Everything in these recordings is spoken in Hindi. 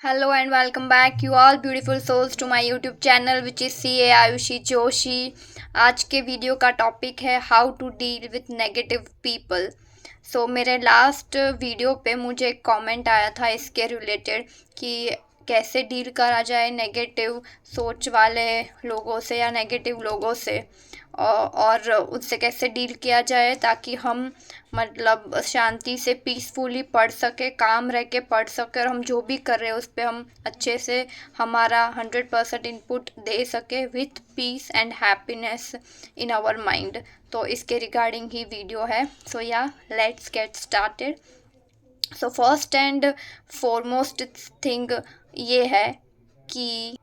Hello and welcome back you all beautiful souls to my YouTube channel which is CA Ayushi Joshi. आज के वीडियो का टॉपिक है how to deal with negative people. मेरे लास्ट वीडियो पे मुझे एक कमेंट आया था इसके रिलेटेड कि कैसे डील करा जाए नेगेटिव सोच वाले लोगों से या नेगेटिव लोगों से और उससे कैसे डील किया जाए ताकि हम मतलब शांति से पीसफुली पढ़ सके, काम रह के पढ़ सके और हम जो भी कर रहे हैं उस पर हम अच्छे से हमारा 100% इनपुट दे सके with peace and happiness in our mind. तो इसके रिगार्डिंग ही वीडियो है। या let's get started. First and foremost thing ये है कि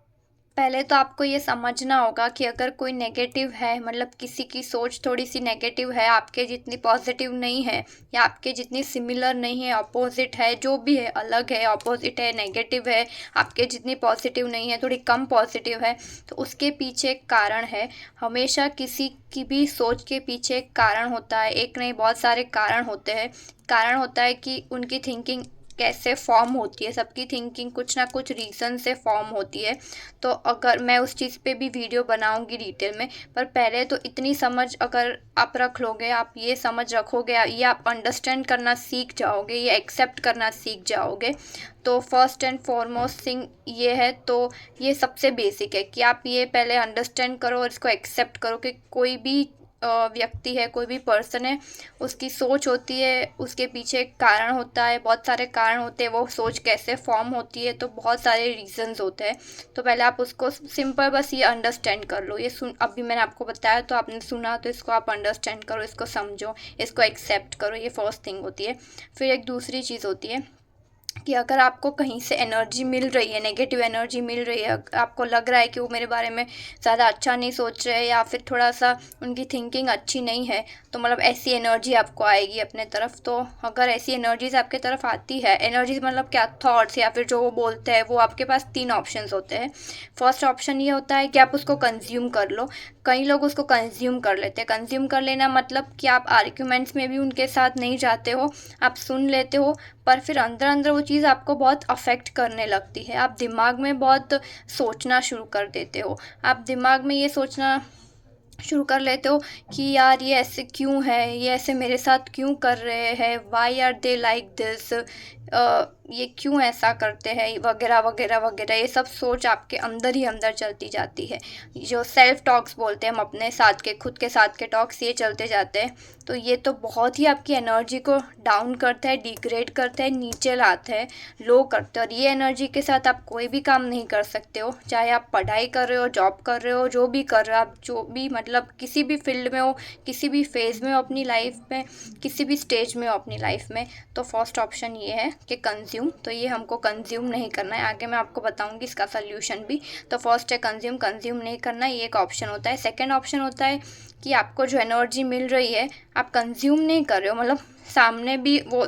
पहले तो आपको ये समझना होगा कि अगर कोई नेगेटिव है, मतलब किसी की सोच थोड़ी सी नेगेटिव है, आपके जितनी पॉजिटिव नहीं है या आपके जितनी सिमिलर नहीं है, अपोजिट है, जो भी है, अलग है, अपोजिट है, नेगेटिव है, आपके जितनी पॉजिटिव नहीं है, थोड़ी कम पॉजिटिव है, तो उसके पीछे एक कारण है। हमेशा किसी की भी सोच के पीछे एक कारण होता है, एक नहीं बहुत सारे कारण होते हैं। कारण होता है कि उनकी थिंकिंग कैसे फॉर्म होती है, सबकी थिंकिंग कुछ ना कुछ रीज़न से फॉर्म होती है। तो अगर मैं उस चीज़ पे भी वीडियो बनाऊंगी डिटेल में, पर पहले तो इतनी समझ अगर आप रख लोगे, आप ये समझ रखोगे, ये आप अंडरस्टैंड करना सीख जाओगे, ये एक्सेप्ट करना सीख जाओगे, तो फर्स्ट एंड फॉरमोस्ट थिंग ये है। तो ये सबसे बेसिक है कि आप ये पहले अंडरस्टैंड करो और इसको एक्सेप्ट करो कि कोई भी व्यक्ति है, कोई भी पर्सन है, उसकी सोच होती है, उसके पीछे एक कारण होता है, बहुत सारे कारण होते हैं, वो सोच कैसे फॉर्म होती है, तो बहुत सारे रीजंस होते हैं। तो पहले आप उसको सिंपल बस ये अंडरस्टैंड कर लो। ये अभी मैंने आपको बताया तो आपने सुना, तो इसको आप अंडरस्टैंड करो, इसको समझो, इसको एक्सेप्ट करो। ये फर्स्ट थिंग होती है। फिर एक दूसरी चीज़ होती है कि अगर आपको कहीं से एनर्जी मिल रही है, नेगेटिव एनर्जी मिल रही है, आपको लग रहा है कि वो मेरे बारे में ज़्यादा अच्छा नहीं सोच रहे या फिर थोड़ा सा उनकी थिंकिंग अच्छी नहीं है, तो मतलब ऐसी एनर्जी आपको आएगी अपने तरफ। तो अगर ऐसी एनर्जीज आपके तरफ आती है, एनर्जीज मतलब क्या, थॉट्स या फिर जो वो बोलते हैं, वो आपके पास तीन ऑप्शंस होते हैं। फर्स्ट ऑप्शन ये होता है कि आप उसको कंज्यूम कर लो। कई लोग उसको कंज्यूम कर लेते हैं। कंज्यूम कर लेना मतलब कि आप आर्ग्यूमेंट्स में भी उनके साथ नहीं जाते हो, आप सुन लेते हो, पर फिर अंदर अंदर वो चीज़ आपको बहुत अफेक्ट करने लगती है। आप दिमाग में बहुत सोचना शुरू कर देते हो। आप दिमाग में ये सोचना शुरू कर लेते हो कि यार ये ऐसे क्यों है, ये ऐसे मेरे साथ क्यों कर रहे हैं, why are they like this, ये क्यों ऐसा करते हैं, वगैरह वगैरह वगैरह। ये सब सोच आपके अंदर ही अंदर चलती जाती है। जो सेल्फ टॉक्स बोलते हैं हम अपने साथ के, खुद के साथ के टॉक्स, ये चलते जाते हैं। तो ये तो बहुत ही आपकी एनर्जी को डाउन करता है, डिग्रेड करता है, नीचे लाता है, लो करता है। और ये एनर्जी के साथ आप कोई भी काम नहीं कर सकते हो, चाहे आप पढ़ाई कर रहे हो, जॉब कर रहे हो, जो भी कर रहे हो आप, जो भी मतलब किसी भी फील्ड में हो, किसी भी फेज़ में हो अपनी लाइफ में, किसी भी स्टेज में हो अपनी लाइफ में। तो फर्स्ट ऑप्शन ये है कि कंज्यूम। तो ये हमको कंज्यूम नहीं करना है, आगे मैं आपको बताऊंगी इसका सल्यूशन भी। तो फर्स्ट है कंज्यूम, कंज्यूम नहीं करना, ये एक ऑप्शन होता है। सेकेंड ऑप्शन होता है कि आपको जो एनर्जी मिल रही है आप कंज्यूम नहीं कर रहे हो, मतलब सामने भी वो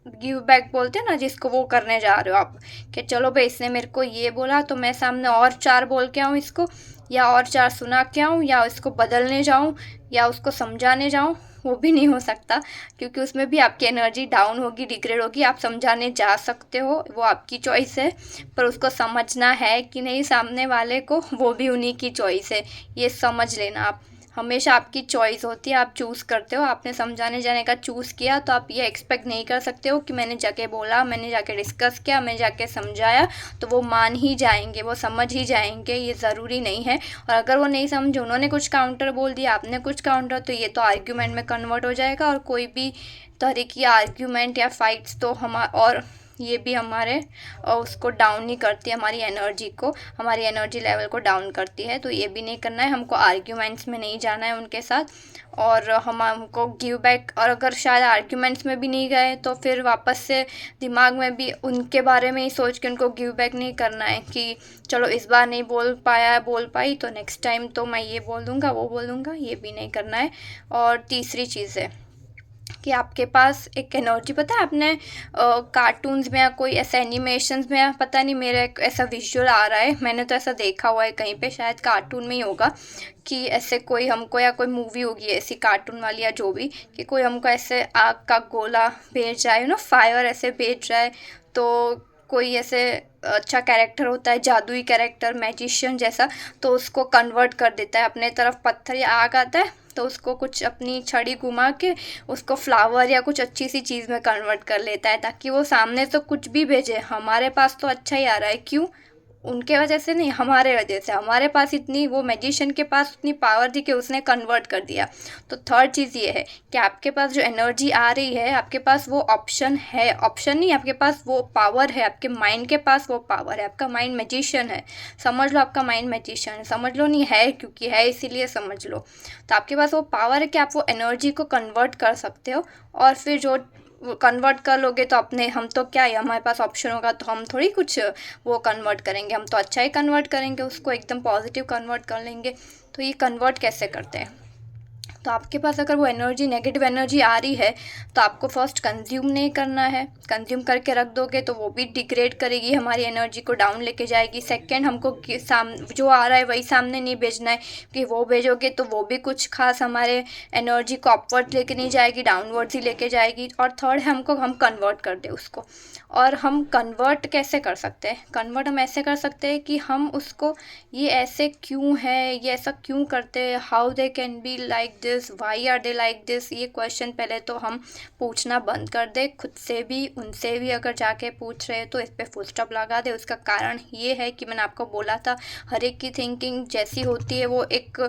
गिव बैक बोलते हैं ना जिसको, वो करने जा रहे हो आप कि चलो भाई इसने मेरे को ये बोला तो मैं सामने और चार बोल के आऊँ इसको, या और चार सुना के आऊँ, या इसको बदलने जाऊँ, या उसको समझाने जाऊँ। वो भी नहीं हो सकता, क्योंकि उसमें भी आपकी एनर्जी डाउन होगी, डिग्रेड होगी। आप समझाने जा सकते हो, वो आपकी चॉइस है, पर उसको समझना है कि नहीं सामने वाले को, वो भी उन्हीं की चॉइस है। ये समझ लेना आप, हमेशा आपकी चॉइस होती है, आप चूज़ करते हो। आपने समझाने जाने का चूज़ किया तो आप ये एक्सपेक्ट नहीं कर सकते हो कि मैंने जाके बोला, मैंने जाके डिस्कस किया, मैंने जाके समझाया तो वो मान ही जाएंगे, वो समझ ही जाएंगे, ये ज़रूरी नहीं है। और अगर वो नहीं समझे, उन्होंने कुछ काउंटर बोल दिया, आपने कुछ काउंटर, तो ये तो आर्ग्यूमेंट में कन्वर्ट हो जाएगा। और कोई भी तरह की आर्ग्यूमेंट या फाइट्स तो हम, और ये भी हमारे उसको डाउन ही करती है, हमारी एनर्जी को, हमारी एनर्जी लेवल को डाउन करती है। तो ये भी नहीं करना है हमको, आर्ग्यूमेंट्स में नहीं जाना है उनके साथ। और हमको गिव बैक, और अगर शायद आर्ग्यूमेंट्स में भी नहीं गए तो फिर वापस से दिमाग में भी उनके बारे में ही सोच के उनको गिव बैक नहीं करना है कि चलो इस बार नहीं बोल पाया, बोल पाई तो नेक्स्ट टाइम तो मैं ये बोल दूँगा, वो बोल दूँगा, ये भी नहीं करना है। और तीसरी चीज़ है कि आपके पास एक एनर्जी, पता है आपने कार्टून्स में या कोई ऐसे एनिमेशंस में, पता नहीं मेरा एक ऐसा विजुअल आ रहा है, मैंने तो ऐसा देखा हुआ है कहीं पे, शायद कार्टून में ही होगा, कि ऐसे कोई हमको, या कोई मूवी होगी ऐसी कार्टून वाली या जो भी, कि कोई हमको ऐसे आग का गोला भेज रहा है, फायर ऐसे भेज रहा है, तो कोई ऐसे अच्छा कैरेक्टर होता है, जादुई कैरेक्टर, मैजिशियन जैसा, तो उसको कन्वर्ट कर देता है अपने तरफ। पत्थर या आग आता है तो उसको कुछ अपनी छड़ी घुमा के उसको फ्लावर या कुछ अच्छी सी चीज़ में कन्वर्ट कर लेता है, ताकि वो सामने से कुछ भी भेजे, हमारे पास तो अच्छा ही आ रहा है। क्यों? उनके वजह से नहीं, हमारे वजह से। हमारे पास इतनी, वो मैजिशियन के पास उतनी पावर थी कि उसने कन्वर्ट कर दिया। तो थर्ड चीज़ ये है कि आपके पास जो एनर्जी आ रही है, आपके पास वो ऑप्शन है, ऑप्शन नहीं, आपके पास वो पावर है, आपके माइंड के पास वो पावर है। आपका माइंड मैजिशियन है, समझ लो आपका माइंड मैजिशियन है, समझ लो, नहीं है क्योंकि है इसीलिए समझ लो। तो आपके पास वो पावर है कि आप वो एनर्जी को कन्वर्ट कर सकते हो, और फिर जो कन्वर्ट कर लोगे तो अपने, हम तो क्या है, हमारे पास ऑप्शन होगा तो हम थोड़ी कुछ वो कन्वर्ट करेंगे, हम तो अच्छा ही कन्वर्ट करेंगे, उसको एकदम पॉजिटिव कन्वर्ट कर लेंगे। तो ये कन्वर्ट कैसे करते हैं? तो आपके पास अगर वो एनर्जी, नेगेटिव एनर्जी आ रही है, तो आपको फर्स्ट कंज्यूम नहीं करना है। कंज्यूम करके रख दोगे तो वो भी डिग्रेड करेगी, हमारी एनर्जी को डाउन लेके जाएगी। सेकंड, हमको जो आ रहा है वही सामने नहीं भेजना है, कि वो भेजोगे तो वो भी कुछ खास हमारे एनर्जी को अपवर्ड लेके नहीं जाएगी, डाउनवर्ड्स ही लेके जाएगी। और थर्ड है, हम कन्वर्ट कर दे उसको। और हम कन्वर्ट कैसे कर सकते हैं? कन्वर्ट हम ऐसे कर सकते हैं कि हम उसको, ये ऐसे क्यों है, ये ऐसा क्यों करते हैं, how they can be like this, why are they like this, ये क्वेश्चन पहले तो हम पूछना बंद कर दे, खुद से भी उनसे भी। अगर जाके पूछ रहे हैं तो इस पर फुल स्टॉप लगा दे। उसका कारण ये है कि मैंने आपको बोला था, हर एक की थिंकिंग जैसी होती है, वो एक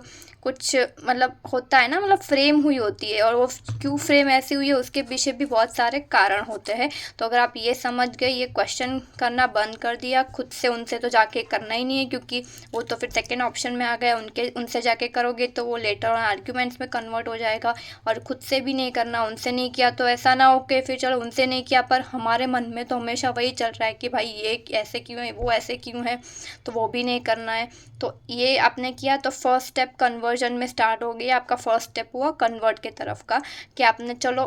कुछ मतलब होता है ना, मतलब फ्रेम हुई होती है, और वो क्यों फ्रेम ऐसी हुई है उसके पीछे भी बहुत सारे कारण होते हैं। तो अगर आप ये समझ गए, ये क्वेश्चन करना बंद कर दिया खुद से, उनसे तो जाके करना ही नहीं है, क्योंकि वो तो फिर सेकेंड ऑप्शन में आ गया, उनसे जाके करोगे तो वो लेटर ऑन आर्ग्यूमेंट्स में कन्वर्ट हो जाएगा। और खुद से भी नहीं करना, उनसे नहीं किया तो ऐसा ना हो कि फिर चलो उनसे नहीं किया, पर हमारे मन में तो हमेशा वही चल रहा है कि भाई ये ऐसे क्यों है, वो ऐसे क्यों है, तो वो भी नहीं करना है। तो ये आपने किया तो फर्स्ट स्टेप कन्वर्जन में स्टार्ट हो गया, आपका फर्स्ट स्टेप हुआ कन्वर्ट की तरफ का, कि आपने चलो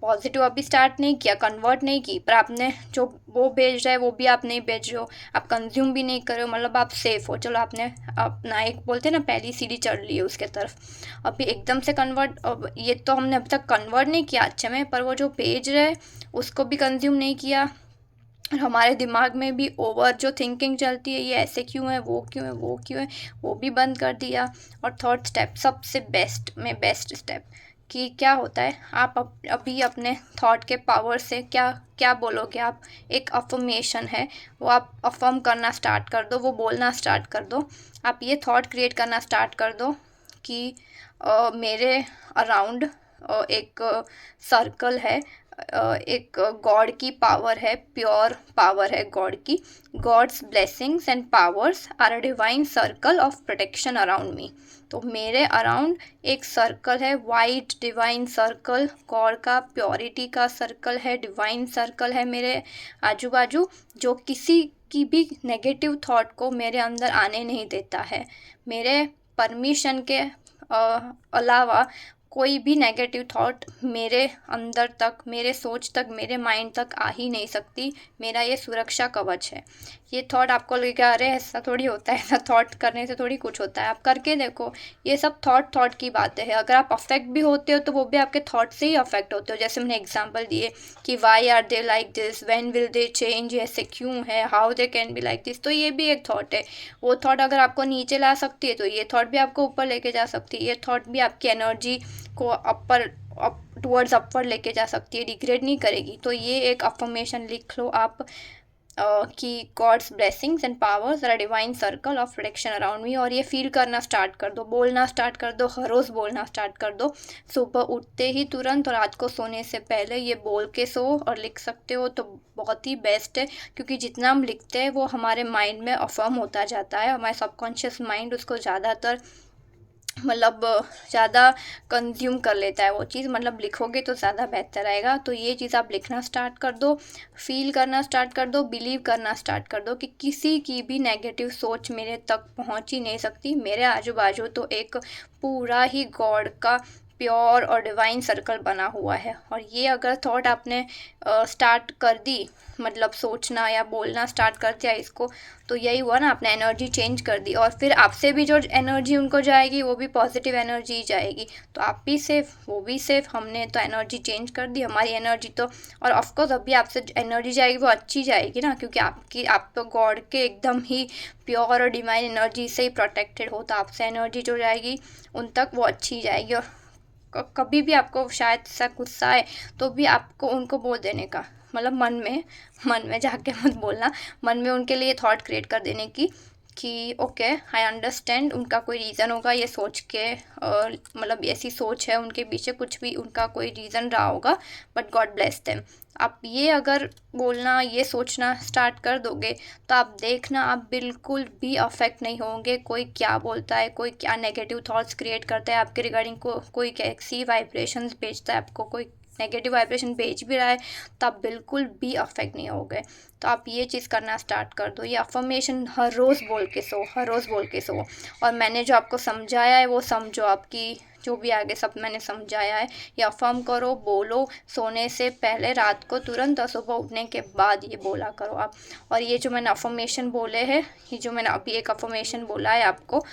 पॉजिटिव अभी स्टार्ट नहीं किया, कन्वर्ट नहीं की, पर आपने जो वो भेज रहा है वो भी आप नहीं भेज रहे हो, आप कंज्यूम भी नहीं कर रहे हो, मतलब आप सेफ हो। चलो आपने अपना, एक बोलते हैं ना, पहली सीढ़ी चढ़ ली है उसके तरफ। अभी एकदम से कन्वर्ट, अब ये तो हमने अभी तक कन्वर्ट नहीं किया अच्छे में, पर वो जो भेज रहे हैं उसको भी कंज्यूम नहीं किया, और हमारे दिमाग में भी ओवर जो थिंकिंग चलती है, ये ऐसे क्यों है, वो क्यों है, वो क्यों है, वो भी बंद कर दिया। और थर्ड स्टेप, सबसे बेस्ट में बेस्ट स्टेप, कि क्या होता है, आप अभी अपने थॉट के पावर से क्या क्या बोलोगे आप, एक अफर्मेशन है, वो आप अफर्म करना स्टार्ट कर दो, वो बोलना स्टार्ट कर दो। आप ये थॉट क्रिएट करना स्टार्ट कर दो कि मेरे अराउंड एक सर्कल है, एक गॉड की पावर है, प्योर पावर है गॉड की। God's blessings and powers are a divine circle of protection around me. तो मेरे अराउंड एक सर्कल है, वाइट डिवाइन सर्कल, गॉड का प्योरिटी का सर्कल है, डिवाइन सर्कल है मेरे आजू बाजू, जो किसी की भी नेगेटिव थॉट को मेरे अंदर आने नहीं देता है। मेरे परमिशन के अलावा कोई भी नेगेटिव थॉट मेरे अंदर तक, मेरे सोच तक, मेरे माइंड तक आ ही नहीं सकती। मेरा ये सुरक्षा कवच है। ये थॉट आपको लगे अरे ऐसा थोड़ी होता है, ऐसा थॉट करने से थोड़ी कुछ होता है, आप करके देखो। ये सब थॉट की बातें हैं। अगर आप अफेक्ट भी होते हो तो वो भी आपके थॉट से ही अफेक्ट होते हो। जैसे मैंने एग्जांपल दिए कि why are they like this, when will they change, ऐसे क्यों है, how they can be like this, तो ये भी एक थॉट है। वो थॉट अगर आपको नीचे ला सकती है तो ये थॉट भी आपको ऊपर लेके जा सकती है। ये थॉट भी आपकी एनर्जी को अपर टुवर्ड्स अपवर्ड लेके जा सकती है, डिग्रेड नहीं करेगी। तो ये एक अफर्मेशन लिख लो आप कि God's blessings and powers are divine circle of protection around me. और ये फील करना स्टार्ट कर दो, बोलना स्टार्ट कर दो, हर रोज़ बोलना स्टार्ट कर दो, सुबह उठते ही तुरंत और रात को सोने से पहले ये बोल के सो। और लिख सकते हो तो बहुत ही बेस्ट है, क्योंकि जितना हम लिखते हैं वो हमारे माइंड में अफर्म होता जाता है। हमारे सबकॉन्शियस माइंड उसको ज़्यादातर मतलब ज़्यादा कंज्यूम कर लेता है वो चीज़। मतलब लिखोगे तो ज़्यादा बेहतर आएगा। तो ये चीज़ आप लिखना स्टार्ट कर दो, फील करना स्टार्ट कर दो, बिलीव करना स्टार्ट कर दो कि किसी की भी नेगेटिव सोच मेरे तक पहुंच ही नहीं सकती। मेरे आजू बाजू तो एक पूरा ही गॉड का प्योर और डिवाइन सर्कल बना हुआ है। और ये अगर थॉट आपने स्टार्ट कर दी, मतलब सोचना या बोलना स्टार्ट कर दिया इसको, तो यही हुआ ना, आपने एनर्जी चेंज कर दी। और फिर आपसे भी जो एनर्जी उनको जाएगी वो भी पॉजिटिव एनर्जी ही जाएगी, तो आप भी सेफ, वो भी सेफ। हमने तो एनर्जी चेंज कर दी, हमारी एनर्जी तो, और ऑफकोर्स अभी आपसे एनर्जी जाएगी वो अच्छी जाएगी ना, क्योंकि आप तो गॉड के एकदम ही प्योर और डिवाइन एनर्जी से ही प्रोटेक्टेड हो, तो आपसे एनर्जी जो जाएगी उन तक वो अच्छी जाएगी। और कभी भी आपको शायद सा गुस्सा आए तो भी आपको उनको बोल देने का, मतलब मन में जाके मत बोलना, मन में उनके लिए थॉट क्रिएट कर देने की कि ओके आई अंडरस्टैंड, उनका कोई रीज़न होगा ये सोच के, मतलब ऐसी सोच है उनके पीछे, कुछ भी उनका कोई रीज़न रहा होगा, बट गॉड ब्लेस देम। आप ये अगर बोलना, ये सोचना स्टार्ट कर दोगे तो आप देखना, आप बिल्कुल भी अफेक्ट नहीं होंगे। कोई क्या बोलता है, कोई क्या नेगेटिव थॉट्स क्रिएट करता है आपके रिगार्डिंग, कोई कैसी वाइब्रेशंस भेजता है आपको, कोई नेगेटिव वाइब्रेशन भेज भी रहा है, तो आप बिल्कुल भी अफेक्ट नहीं होगे। तो आप ये चीज़ करना स्टार्ट कर दो, ये अफर्मेशन हर रोज़ बोल के सो, हर रोज़ बोल के सो। और मैंने जो आपको समझाया है वो समझो, आपकी जो भी आगे सब मैंने समझाया है ये अफर्म करो, बोलो, सोने से पहले, रात को तुरंत और सुबह उठने के बाद ये बोला करो आप। और ये जो मैंने अफर्मेशन बोले हैं, ये जो मैंने अभी एक अफर्मेशन बोला है आपको,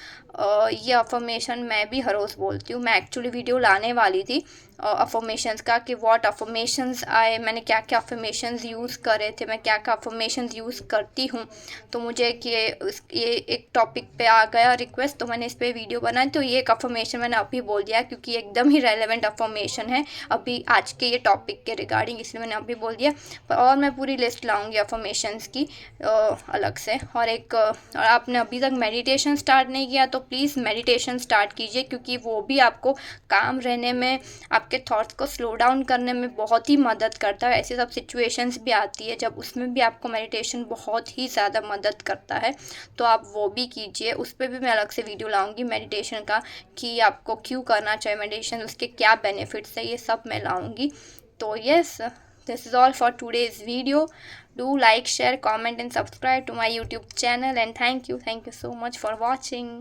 ये अफर्मेशन मैं भी हर रोज़ बोलती हूँ। मैं एक्चुअली वीडियो लाने वाली थी अफर्मेशंस का, कि व्हाट अफर्मेशंस आए, मैंने क्या क्या अफर्मेशंस यूज़ करे थे, मैं क्या क्या अफर्मेशंस यूज़ करती हूँ। तो मुझे ये एक टॉपिक पे आ गया रिक्वेस्ट, तो मैंने इस पर वीडियो बनाई। तो ये एक अफर्मेशन मैंने अभी बोल दिया क्योंकि एकदम ही रेलेवेंट अफर्मेशन है अभी आज के ये टॉपिक के रिगार्डिंग, इसलिए मैंने अभी बोल दिया। और मैं पूरी लिस्ट लाऊंगी अफर्मेशंस की अलग से। और और आपने अभी तक मेडिटेशन स्टार्ट नहीं किया तो प्लीज़ मेडिटेशन स्टार्ट कीजिए, क्योंकि वो भी आपको काम रहने में, आपके थॉट्स को स्लो डाउन करने में बहुत ही मदद करता है। ऐसी सब सिचुएशंस भी आती है जब उसमें भी आपको मेडिटेशन बहुत ही ज़्यादा मदद करता है, तो आप वो भी कीजिए। उस पर भी मैं अलग से वीडियो लाऊंगी मेडिटेशन का, कि आपको क्यों करना चाहिए मेडिटेशन, उसके क्या बेनिफिट्स है, ये सब मैं लाऊंगी। तो yes, this is all for today's video. Do like, share, comment and subscribe to my YouTube channel, and thank you so much for watching.